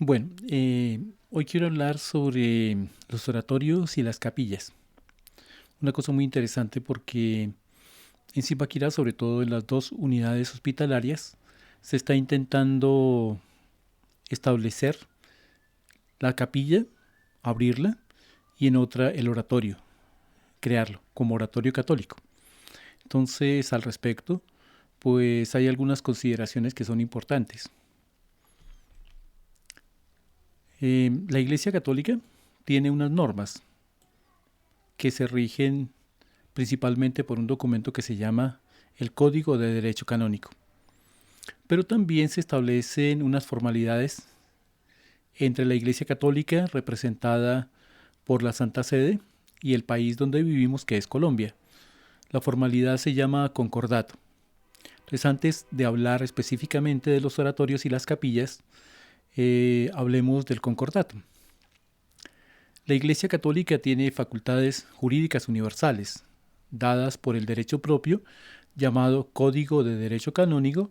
Bueno, hoy quiero hablar sobre los oratorios y las capillas. Una cosa muy interesante porque en Zipaquirá, sobre todo en las dos unidades hospitalarias, se está intentando establecer la capilla, abrirla, y en otra el oratorio, crearlo como oratorio católico. Entonces, al respecto, pues hay algunas consideraciones que son importantes. La Iglesia Católica tiene unas normas que se rigen principalmente por un documento que se llama el Código de Derecho Canónico. Pero también se establecen unas formalidades entre la Iglesia Católica, representada por la Santa Sede, y el país donde vivimos, que es Colombia. La formalidad se llama concordato. Entonces, antes de hablar específicamente de los oratorios y las capillas, hablemos del concordato. La Iglesia Católica tiene facultades jurídicas universales, dadas por el derecho propio, llamado Código de Derecho Canónico,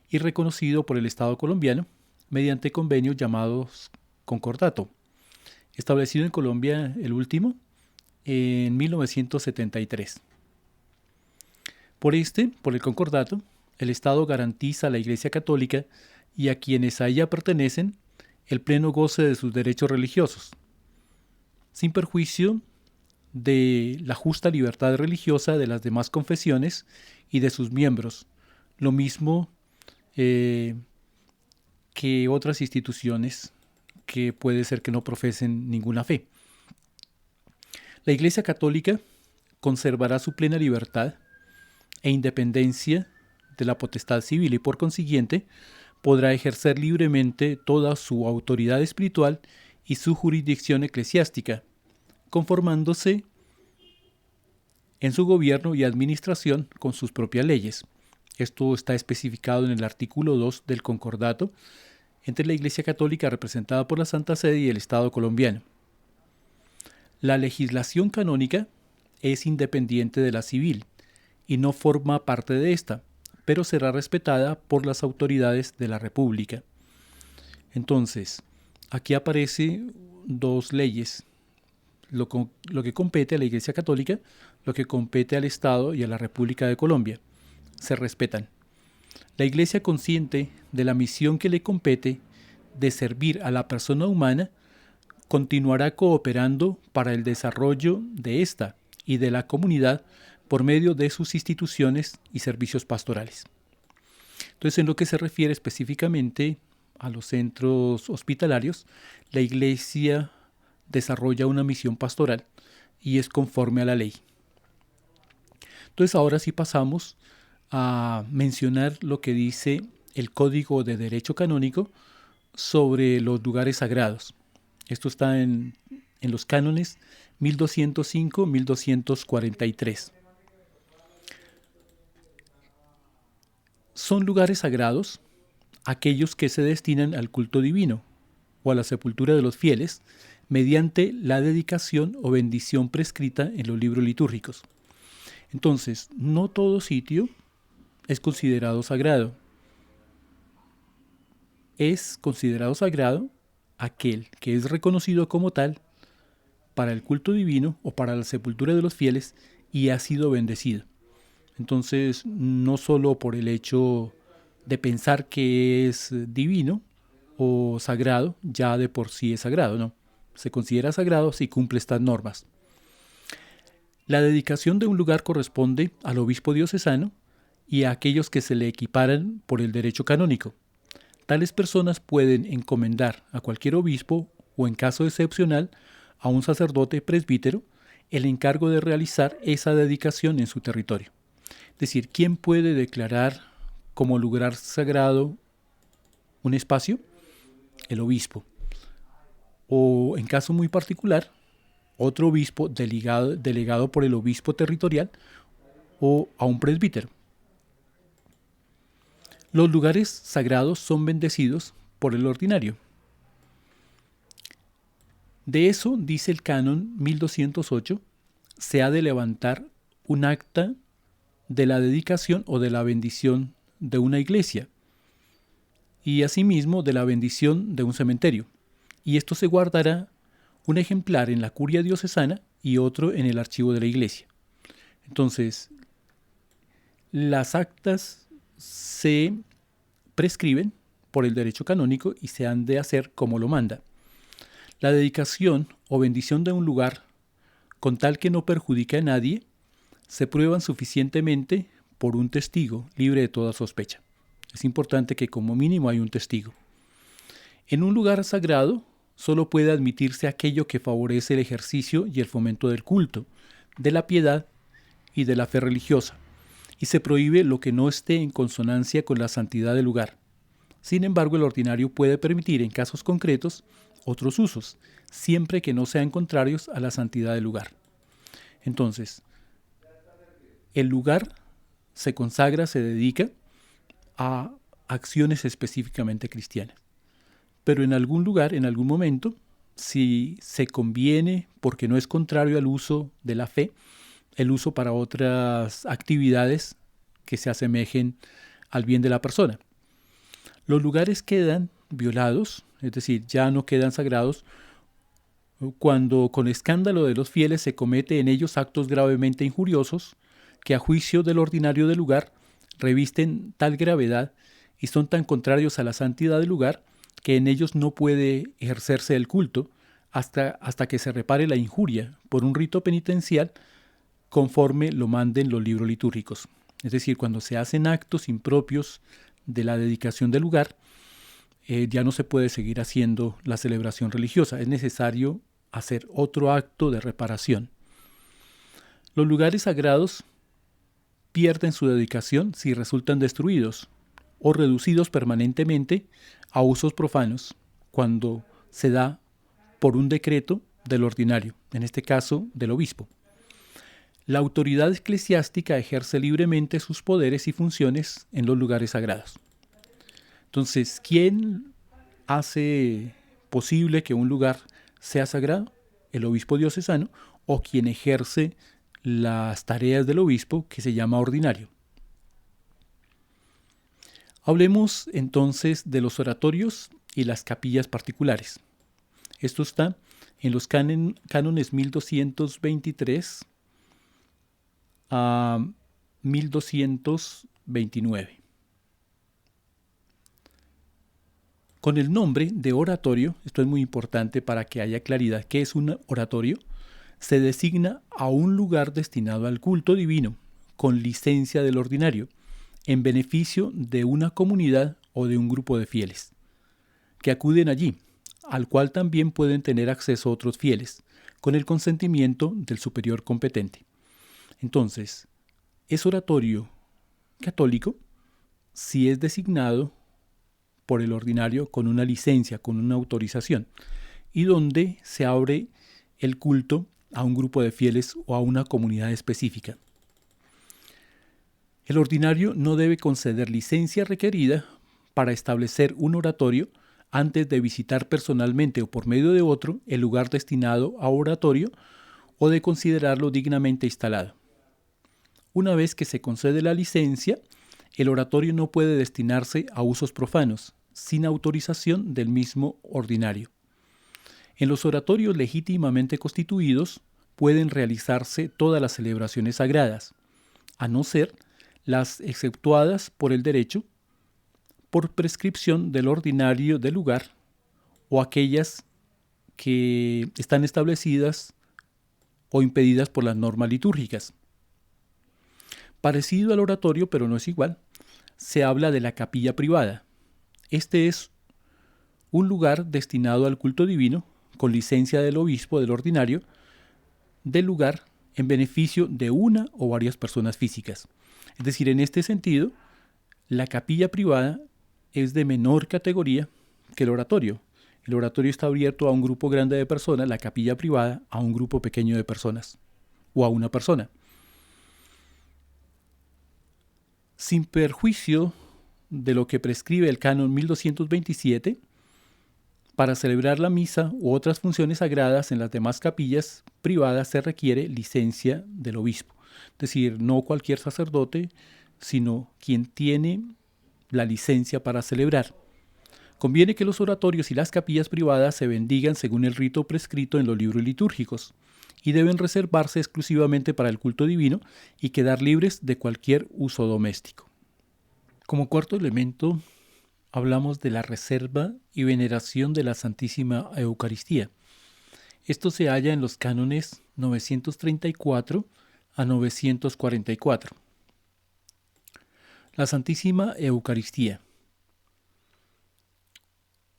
y reconocido por el Estado colombiano mediante convenios llamados concordato, establecido en Colombia el último en 1973. Por el concordato, el Estado garantiza a la Iglesia Católica y a quienes a ella pertenecen el pleno goce de sus derechos religiosos, sin perjuicio de la justa libertad religiosa de las demás confesiones y de sus miembros, lo mismo eh, que otras instituciones que puede ser que no profesen ninguna fe. La Iglesia Católica conservará su plena libertad e independencia de la potestad civil y por consiguiente podrá ejercer libremente toda su autoridad espiritual y su jurisdicción eclesiástica, conformándose en su gobierno y administración con sus propias leyes. Esto está especificado en el artículo 2 del concordato entre la Iglesia Católica representada por la Santa Sede y el Estado colombiano. La legislación canónica es independiente de la civil y no forma parte de esta, pero será respetada por las autoridades de la República. Entonces, aquí aparecen dos leyes, lo que compete a la Iglesia Católica, lo que compete al Estado y a la República de Colombia. Se respetan. La Iglesia, consciente de la misión que le compete de servir a la persona humana, continuará cooperando para el desarrollo de esta y de la comunidad por medio de sus instituciones y servicios pastorales. Entonces, en lo que se refiere específicamente a los centros hospitalarios, la Iglesia desarrolla una misión pastoral y es conforme a la ley. Entonces, ahora sí pasamos a mencionar lo que dice el Código de Derecho Canónico sobre los lugares sagrados. Esto está en los cánones 1205-1243. Son lugares sagrados aquellos que se destinan al culto divino o a la sepultura de los fieles mediante la dedicación o bendición prescrita en los libros litúrgicos. Entonces, no todo sitio es considerado sagrado. Es considerado sagrado aquel que es reconocido como tal para el culto divino o para la sepultura de los fieles y ha sido bendecido. Entonces, no solo por el hecho de pensar que es divino o sagrado, ya de por sí es sagrado, no. Se considera sagrado si cumple estas normas. La dedicación de un lugar corresponde al obispo diocesano y a aquellos que se le equiparan por el derecho canónico. Tales personas pueden encomendar a cualquier obispo o, en caso excepcional, a un sacerdote presbítero el encargo de realizar esa dedicación en su territorio. Es decir, ¿quién puede declarar como lugar sagrado un espacio? El obispo. O, en caso muy particular, otro obispo delegado por el obispo territorial o a un presbítero. Los lugares sagrados son bendecidos por el ordinario. De eso dice el canon 1208, se ha de levantar un acta de la dedicación o de la bendición de una iglesia y asimismo de la bendición de un cementerio. y esto se guardará un ejemplar en la curia diocesana y otro en el archivo de la iglesia. Entonces, las actas se prescriben por el derecho canónico y se han de hacer como lo manda. La dedicación o bendición de un lugar, con tal que no perjudique a nadie, se prueban suficientemente por un testigo libre de toda sospecha. Es importante que como mínimo haya un testigo. En un lugar sagrado solo puede admitirse aquello que favorece el ejercicio y el fomento del culto, de la piedad y de la fe religiosa, y se prohíbe lo que no esté en consonancia con la santidad del lugar. Sin embargo, el ordinario puede permitir en casos concretos otros usos, siempre que no sean contrarios a la santidad del lugar. Entonces, el lugar se consagra, se dedica a acciones específicamente cristianas. Pero en algún lugar, en algún momento, si se conviene, porque no es contrario al uso de la fe, el uso para otras actividades que se asemejen al bien de la persona. Los lugares quedan violados, es decir, ya no quedan sagrados, cuando con escándalo de los fieles se comete en ellos actos gravemente injuriosos que a juicio del ordinario del lugar revisten tal gravedad y son tan contrarios a la santidad del lugar que en ellos no puede ejercerse el culto hasta que se repare la injuria por un rito penitencial conforme lo manden los libros litúrgicos. Es decir, cuando se hacen actos impropios de la dedicación del lugar, ya no se puede seguir haciendo la celebración religiosa. Es necesario hacer otro acto de reparación. Los lugares sagrados pierden su dedicación si resultan destruidos o reducidos permanentemente a usos profanos cuando se da por un decreto del ordinario, en este caso del obispo. La autoridad eclesiástica ejerce libremente sus poderes y funciones en los lugares sagrados. Entonces, ¿quién hace posible que un lugar sea sagrado? El obispo diocesano o quien ejerce las tareas del obispo, que se llama ordinario. Hablemos entonces de los oratorios y las capillas particulares. Esto está en los cánones 1223 a 1229. Con el nombre de oratorio, esto es muy importante para que haya claridad, ¿qué es un oratorio? Se designa a un lugar destinado al culto divino, con licencia del ordinario, en beneficio de una comunidad o de un grupo de fieles, que acuden allí, al cual también pueden tener acceso otros fieles, con el consentimiento del superior competente. Entonces, es oratorio católico si es designado por el ordinario con una licencia, con una autorización, y donde se abre el culto a un grupo de fieles o a una comunidad específica. El ordinario no debe conceder licencia requerida para establecer un oratorio antes de visitar personalmente o por medio de otro el lugar destinado a oratorio o de considerarlo dignamente instalado. Una vez que se concede la licencia, el oratorio no puede destinarse a usos profanos, sin autorización del mismo ordinario. En los oratorios legítimamente constituidos pueden realizarse todas las celebraciones sagradas, a no ser las exceptuadas por el derecho, por prescripción del ordinario del lugar, o aquellas que están establecidas o impedidas por las normas litúrgicas. Parecido al oratorio, pero no es igual, se habla de la capilla privada. Este es un lugar destinado al culto divino, con licencia del obispo, del ordinario, del lugar en beneficio de una o varias personas físicas. Es decir, en este sentido, la capilla privada es de menor categoría que el oratorio. El oratorio está abierto a un grupo grande de personas, la capilla privada a un grupo pequeño de personas o a una persona. Sin perjuicio de lo que prescribe el canon 1227, para celebrar la misa u otras funciones sagradas en las demás capillas privadas se requiere licencia del obispo. Es decir, no cualquier sacerdote, sino quien tiene la licencia para celebrar. Conviene que los oratorios y las capillas privadas se bendigan según el rito prescrito en los libros litúrgicos y deben reservarse exclusivamente para el culto divino y quedar libres de cualquier uso doméstico. Como cuarto elemento, hablamos de la reserva y veneración de la Santísima Eucaristía. Esto se halla en los cánones 934 a 944. La Santísima Eucaristía.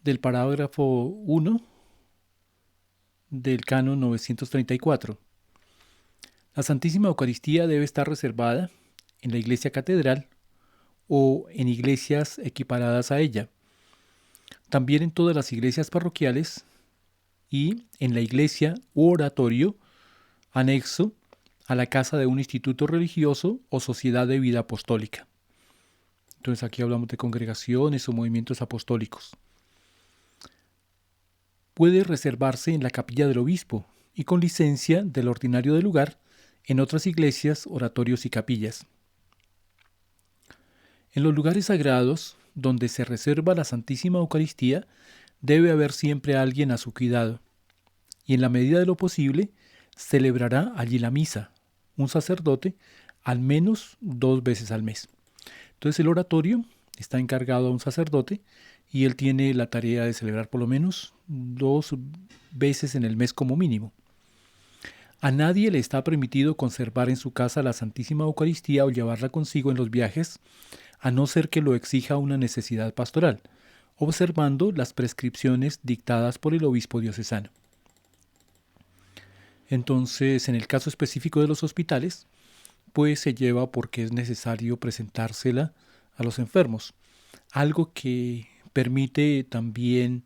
Del parágrafo 1 del canon 934. La Santísima Eucaristía debe estar reservada en la iglesia catedral o en iglesias equiparadas a ella, también en todas las iglesias parroquiales y en la iglesia u oratorio anexo a la casa de un instituto religioso o sociedad de vida apostólica. Entonces aquí hablamos de congregaciones o movimientos apostólicos. Puede reservarse en la capilla del obispo y con licencia del ordinario del lugar en otras iglesias, oratorios y capillas. En los lugares sagrados, donde se reserva la Santísima Eucaristía, debe haber siempre alguien a su cuidado, y en la medida de lo posible, celebrará allí la misa, un sacerdote, al menos 2 veces al mes. Entonces el oratorio está encargado a un sacerdote, y él tiene la tarea de celebrar por lo menos 2 veces en el mes como mínimo. A nadie le está permitido conservar en su casa la Santísima Eucaristía o llevarla consigo en los viajes, a no ser que lo exija una necesidad pastoral, observando las prescripciones dictadas por el obispo diocesano. Entonces, en el caso específico de los hospitales, pues se lleva porque es necesario presentársela a los enfermos, algo que permite también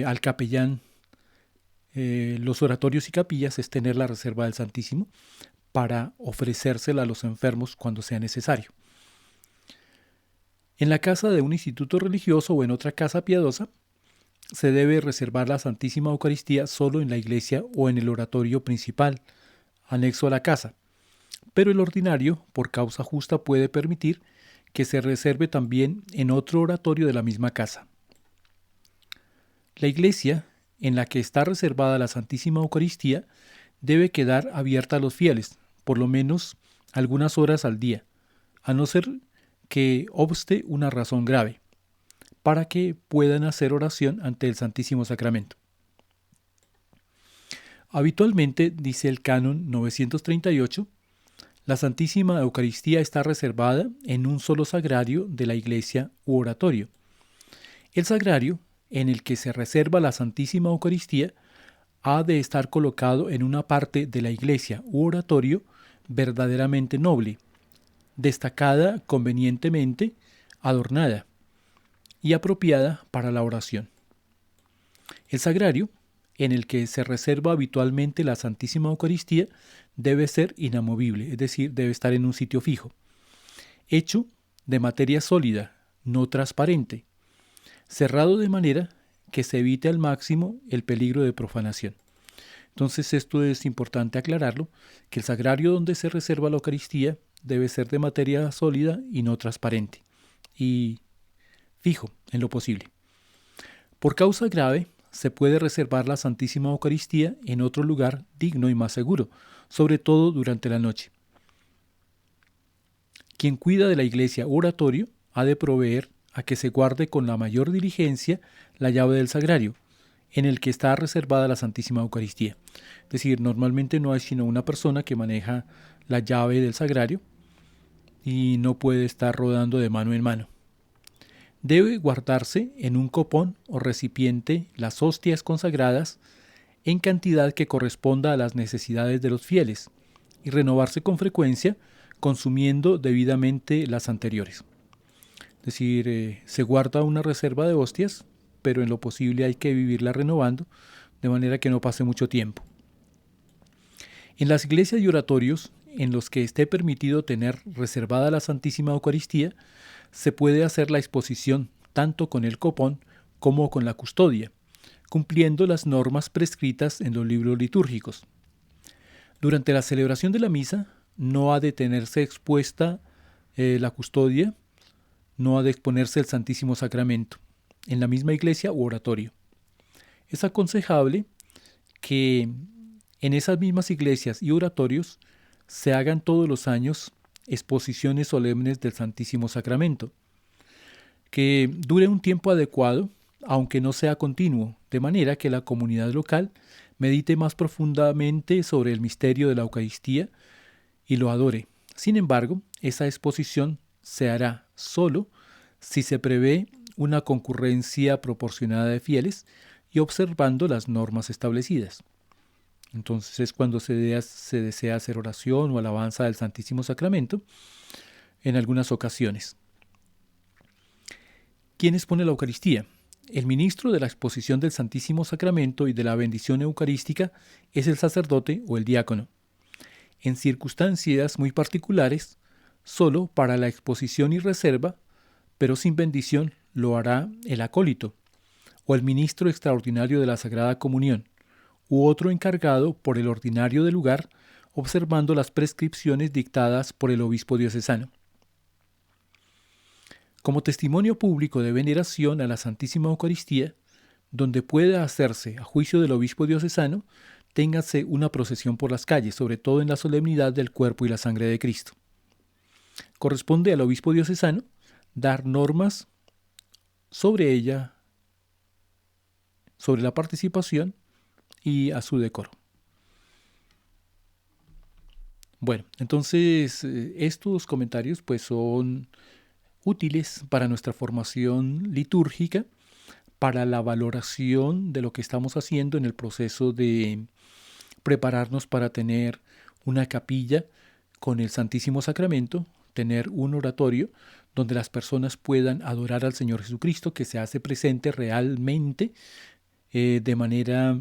al capellán los oratorios y capillas es tener la reserva del Santísimo para ofrecérsela a los enfermos cuando sea necesario. En la casa de un instituto religioso o en otra casa piadosa, se debe reservar la Santísima Eucaristía solo en la iglesia o en el oratorio principal, anexo a la casa, pero el ordinario, por causa justa, puede permitir que se reserve también en otro oratorio de la misma casa. La iglesia en la que está reservada la Santísima Eucaristía debe quedar abierta a los fieles, por lo menos algunas horas al día, a no ser que obste una razón grave, para que puedan hacer oración ante el Santísimo Sacramento. Habitualmente, dice el canon 938, la Santísima Eucaristía está reservada en un solo sagrario de la iglesia u oratorio. El sagrario, en el que se reserva la Santísima Eucaristía, ha de estar colocado en una parte de la iglesia u oratorio verdaderamente noble, destacada convenientemente, adornada y apropiada para la oración. El sagrario, en el que se reserva habitualmente la Santísima Eucaristía, debe ser inamovible, es decir, debe estar en un sitio fijo, hecho de materia sólida, no transparente, cerrado de manera que se evite al máximo el peligro de profanación. Entonces esto es importante aclararlo, que el sagrario donde se reserva la Eucaristía debe ser de materia sólida y no transparente, y fijo en lo posible. Por causa grave, se puede reservar la Santísima Eucaristía en otro lugar digno y más seguro, sobre todo durante la noche. Quien cuida de la iglesia u oratorio ha de proveer a que se guarde con la mayor diligencia la llave del sagrario, en el que está reservada la Santísima Eucaristía. Es decir, normalmente no hay sino una persona que maneja la llave del sagrario y no puede estar rodando de mano en mano. Debe guardarse en un copón o recipiente las hostias consagradas en cantidad que corresponda a las necesidades de los fieles y renovarse con frecuencia consumiendo debidamente las anteriores. Es decir, se guarda una reserva de hostias, pero en lo posible hay que vivirla renovando, de manera que no pase mucho tiempo. En las iglesias y oratorios en los que esté permitido tener reservada la Santísima Eucaristía, se puede hacer la exposición tanto con el copón como con la custodia, cumpliendo las normas prescritas en los libros litúrgicos. Durante la celebración de la misa no ha de tenerse expuesta la custodia, no ha de exponerse el Santísimo Sacramento. en la misma iglesia u oratorio. Es aconsejable que en esas mismas iglesias y oratorios se hagan todos los años exposiciones solemnes del Santísimo Sacramento, que dure un tiempo adecuado, aunque no sea continuo, de manera que la comunidad local medite más profundamente sobre el misterio de la Eucaristía y lo adore. Sin embargo, esa exposición se hará solo si se prevé una concurrencia proporcionada de fieles y observando las normas establecidas. Entonces es cuando se desea hacer oración o alabanza del Santísimo Sacramento en algunas ocasiones. ¿Quién expone la Eucaristía? El ministro de la exposición del Santísimo Sacramento y de la bendición eucarística es el sacerdote o el diácono. En circunstancias muy particulares, solo para la exposición y reserva, pero sin bendición, lo hará el acólito o el ministro extraordinario de la Sagrada Comunión, u otro encargado por el ordinario del lugar, observando las prescripciones dictadas por el obispo diocesano. Como testimonio público de veneración a la Santísima Eucaristía, donde pueda hacerse a juicio del obispo diocesano, téngase una procesión por las calles, sobre todo en la solemnidad del cuerpo y la sangre de Cristo. Corresponde al obispo diocesano dar normas sobre ella, sobre la participación y a su decoro. Bueno, entonces estos comentarios pues son útiles para nuestra formación litúrgica, para la valoración de lo que estamos haciendo en el proceso de prepararnos para tener una capilla con el Santísimo Sacramento, tener un oratorio donde las personas puedan adorar al Señor Jesucristo, que se hace presente realmente de manera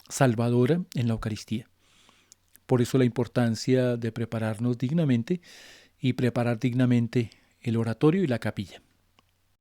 salvadora en la Eucaristía. Por eso la importancia de prepararnos dignamente y preparar dignamente el oratorio y la capilla.